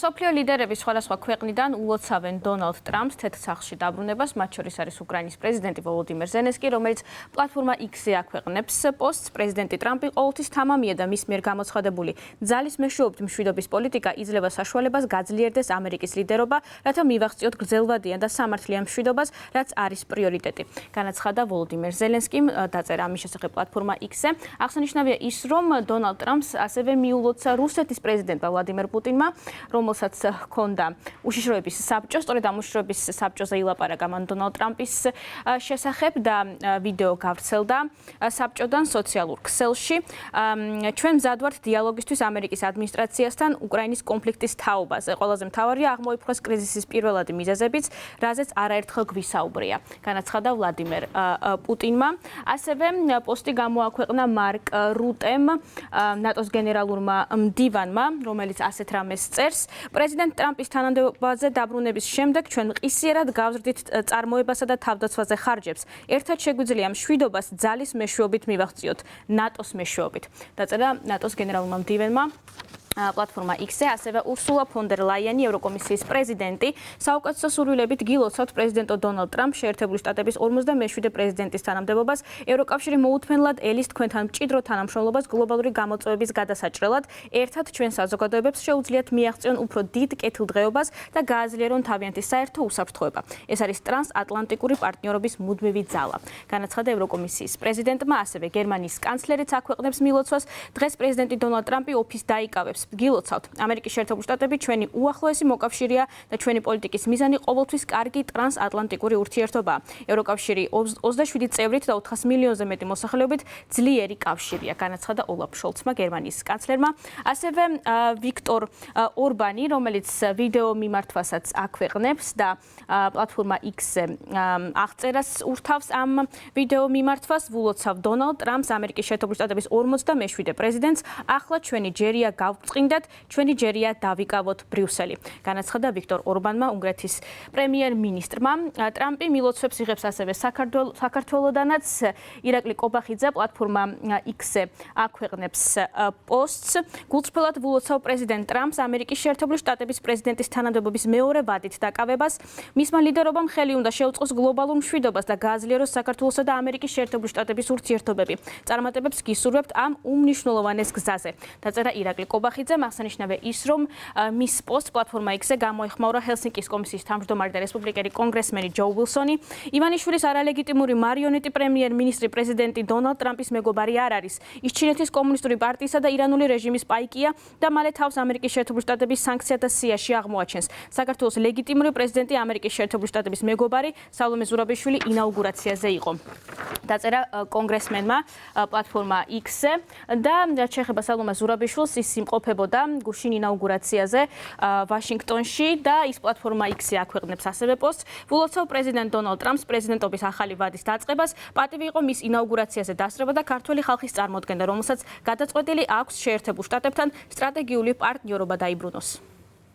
სოფლიო ლიდერები სხვადასხვა ქვეყნიდან ულოცავენ დონალდ ტრამპს თეთრ სახლში დაბრუნებას, მათ შორის არის უკრაინის პრეზიდენტი ვოლოდიმირ ზელენსკი, რომელიც პლატფორმა X-ზე აქვეყნებს პოსტს. პრეზიდენტი ტრამპი ყოველთვის თამამია და მის მიერ გამოცხადებული ძალის მეშვეობით მშვიდობის პოლიტიკა იძლევა საშუალებას გაძლიერდეს ამერიკის ლიდერობა, რათა მივაღწიოთ გრძელვადიან და სამართლიან მშვიდობას, რაც არის პრიორიტეტი. განაცხადა ვოლოდიმირ ზელენსკიმ, დაწერა ამის შესახებ პლატფორმა X-ზე. აღსანიშნავია ის, რომ დონალდ ტრამპს ასევე მიულოცა რუსეთის პრეზიდენტმა ვლადიმერ პუტინმა, რომელსაც ჰქონდა უშიშროების საბჭო, სწორედ ამ უშიშროების საბჭოზე ილაპარაკა მან დონალდ ტრამპის შესახებ და ვიდეო გავრცელდა საბჭოდან სოციალურ ქსელში. ჩვენ მზად ვართ დიალოგისთვის ამერიკის ადმინისტრაციასთან უკრაინის კონფლიქტის თაობაზე. ყველაზე მთავარია აღმოიფხვრას კრიზისის პირველადი მიზეზებიც, რაზეც არაერთხელ გვისაუბრია. განაცხადა ვლადიმერ პუტინმა. ასევე პოსტი გამოაქვეყნა მარკ რუტემ, ნატოს გენერალურმა მდივანმა, რომელიც ასეთ რამეს წერს. პრეზიდენტ ტრამპის თანამდებობაზე დაბრუნების შემდეგ ჩვენ მყისიერად გავზრდით წარმოებასა და თავდაცვაზე ხარჯებს. ერთად შეგვიძლია მშვიდობას ძალის მეშვეობით მივაღწიოთ, ნატოს მეშვეობით. დაწერა ნატოს გენერალურმა მდივანმა. პლატფორმა X-ზე ასევე ურსულა ფონ დერ ლაიანი, ევროკომისიის პრეზიდენტი, საუკეთესო სურვილებით გილოცავთ პრეზიდენტ დონალდ ტრამპს შეერთებული შტატების 47 პრეზიდენტის თანამდებობას. ევროკავშირი მოუთმენლად ელის თქვენთან მჭიდრო თანამშრომლობას გლობალური გამოწვევების გადასაჭრელად. ერთად ჩვენ საზოგადოებებს შეუძლიათ მიაღწიონ უფრო დიდ კეთილდღეობას და გააძლიერონ თავიანთი საერთო უსაფრთხოება. ეს არის ტრანსატლანტიკური პარტნიორობის მუდმივი ძალა. განაცხადა ევროკომისიის პრეზიდენტმა, ასევე გერმანიის კანცლერიც აქვეყნებს მილოცვას. დღეს პრეზიდენტი დონალდ ტრამპი ოფისს დაიკავებს. გილოცავთ. ამერიკის შეერთებული შტატები ჩვენი უახლოესი მოკავშირეა და ჩვენი პოლიტიკის მიზანი ყოველთვის კარგი ტრანსატლანტიკური ურთიერთობაა. ევროკავშირი 27 წევრით და 400 მილიონზე მეტი მოსახლეობით ძლიერი კავშირია, განაცხადა ოლაფ შოლცმა, გერმანიის კანცლერმა. ასევე ვიქტორ ორბანი, რომელიც ვიდეო მიმართვასაც აქვეყნებს და პლატფორმა X-ზე აღწერას ურთავს ამ ვიდეო მიმართვას, ვულოცავ დონალდ ტრამპს, ამერიკის შეერთებული შტატების 47 პრეზიდენტს, ახლა ჩვენი ჯერია გავწყინდათ, ჩვენი ჯერია დავიკავოთ ბრიუსელი. განაცხადა ვიქტორ ორბანმა, უნგრეთის პრემიერ-მინისტრმა. ტრამპი მილოცვებს იღებს ასევე საქართველოდანაც. ირაკლი კობახიძე პლატფორმა X-ზე აქვეყნებს პოსტს. გულწრფელად ვულოცავ პრეზიდენტ ტრამპს ამერიკის შეერთებული შტატების პრეზიდენტის თანამდებობის მეორე ვადით დაკავებას. მისმა ლიდერობამ ხელი უნდა შეუწყოს გლობალურ მშვიდობას და გააძლიეროს საქართველოსა და ამერიკის შეერთებული შტატების ურთიერთობები. წარმატებებს გისურვებთ ამ უმნიშვნელოვანეს გზაზე. დაწერა ირაკლი კობახიძემ. აღსანიშნავია ის, რომ მის პოსტს პლატფორმა X-ზე გამოეხმაურა ჰელსინკის კომისიის თავმჯდომარე და რესპუბლიკელი კონგრესმენი ჯო უილსონი. ივანიშვილის არალეგიტიმური მარიონეტი პრემიერ-მინისტრი პრეზიდენტი დონალდ ტრამპის მეგობარი არ არის. ის ჩინეთის კომუნისტური პარტიისა და ირანული რეჟიმის პაიკია და მალე თავს ამერიკის შეერთებული შტატების სანქციათა სიაში აღმოაჩენს. საქართველოს ლეგიტიმური პრეზიდენტი ამერიკის შეერთებული შტატების მეგობარი სალომე ზურაბიშვილი ინაუგურაციაზე იყო. დაწერა კონგრესმენმა პლატფორმა X-ზე და შეეხება სალომე ზურაბიშვილს, ის იმყოფებოდა გუშინ ინაუგურაციაზე ვაშინგტონში და ის პლატფორმა X-ზე აქვეყნებს ასევე პოსტს. ვულოცავ პრეზიდენტ დონალდ ტრამპს პრეზიდენტობის ახალი ვადის დაწყებას. პატივი იყო მის ინაუგურაციაზე დასწრება და ქართველი ხალხის წარმოდგენა, რომელსაც გადაწყვეტილი აქვს შეერთებულ შტატებთან სტრატეგიული პარტნიორობა დაიბრუნოს.